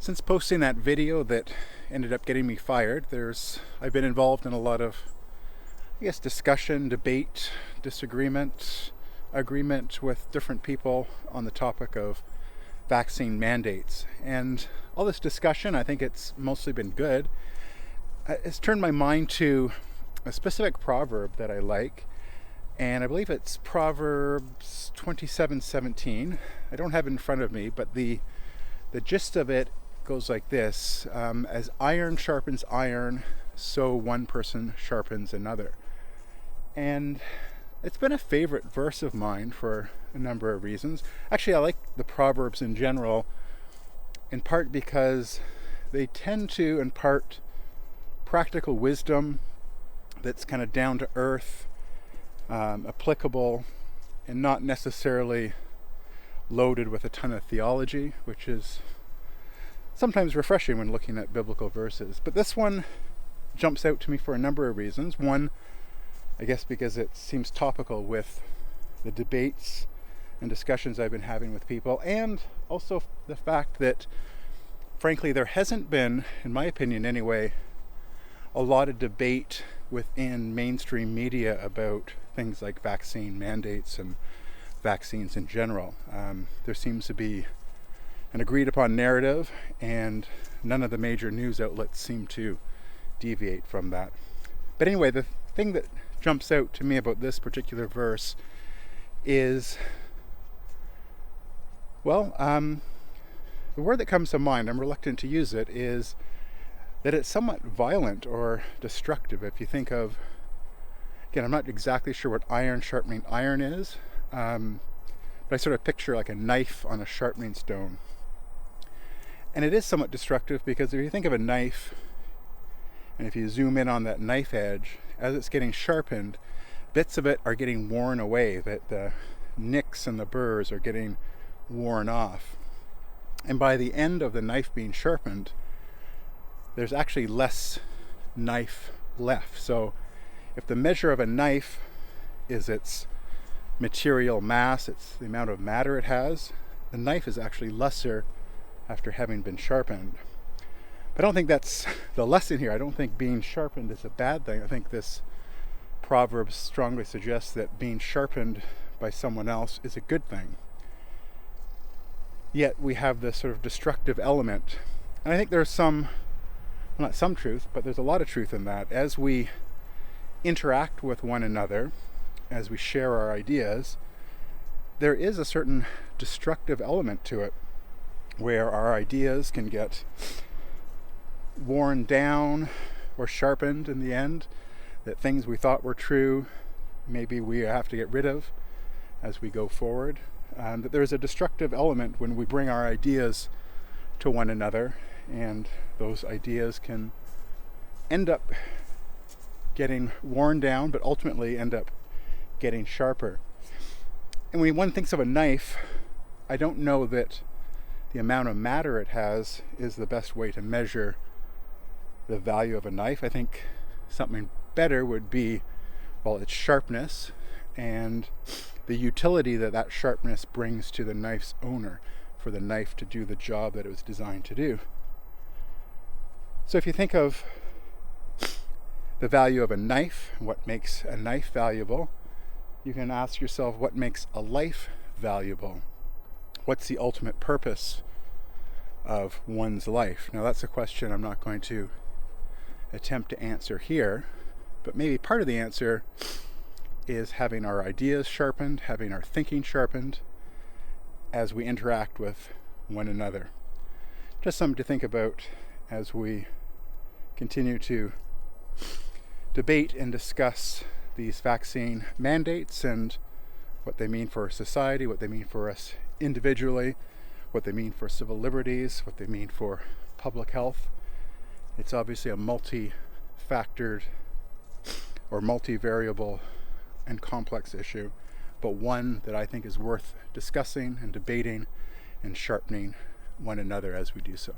Since posting that video that ended up getting me fired, I've been involved in a lot of, discussion, debate, disagreement, agreement with different people on the topic of vaccine mandates. And all this discussion, I think it's mostly been good. It's turned my mind to a specific proverb that I like, and I believe it's Proverbs 27:17. I don't have it in front of me, but the gist of it goes like this: as iron sharpens iron, so one person sharpens another. And it's been a favorite verse of mine for a number of reasons. Actually, I like the Proverbs in general, in part because they tend to impart practical wisdom that's kind of down to earth, applicable, and not necessarily loaded with a ton of theology, which is sometimes refreshing when looking at biblical verses. But this one jumps out to me for a number of reasons. One, I guess because it seems topical with the debates and discussions I've been having with people, and also the fact that, frankly, there hasn't been, in my opinion anyway, a lot of debate within mainstream media about things like vaccine mandates and vaccines in general. There seems to be an agreed upon narrative, and none of the major news outlets seem to deviate from that. But anyway, the thing that jumps out to me about this particular verse is, the word that comes to mind, I'm reluctant to use it, is that it's somewhat violent or destructive. If you think of, again, I'm not exactly sure what iron sharpening iron is, but I sort of picture like a knife on a sharpening stone. And it is somewhat destructive because if you think of a knife, and if you zoom in on that knife edge, as it's getting sharpened, bits of it are getting worn away, that the nicks and the burrs are getting worn off. And by the end of the knife being sharpened, there's actually less knife left. So if the measure of a knife is its material mass, it's the amount of matter it has, the knife is actually lesser after having been sharpened. But I don't think that's the lesson here. I don't think being sharpened is a bad thing. I think this proverb strongly suggests that being sharpened by someone else is a good thing. Yet we have this sort of destructive element. And I think there's not some truth, but there's a lot of truth in that. As we interact with one another, as we share our ideas, there is a certain destructive element to it, where our ideas can get worn down or sharpened in the end, that things we thought were true, maybe we have to get rid of as we go forward. That there's a destructive element when we bring our ideas to one another, and those ideas can end up getting worn down, but ultimately end up getting sharper. And when one thinks of a knife, I don't know that the amount of matter it has is the best way to measure the value of a knife. I think something better would be, its sharpness and the utility that sharpness brings to the knife's owner, for the knife to do the job that it was designed to do. So if you think of the value of a knife, what makes a knife valuable, you can ask yourself, what makes a life valuable? What's the ultimate purpose of one's life? Now, that's a question I'm not going to attempt to answer here, but maybe part of the answer is having our ideas sharpened, having our thinking sharpened as we interact with one another. Just something to think about as we continue to debate and discuss these vaccine mandates and what they mean for society, what they mean for us individually, what they mean for civil liberties, what they mean for public health. It's obviously a multi-factored or multi-variable and complex issue, but one that I think is worth discussing and debating and sharpening one another as we do so.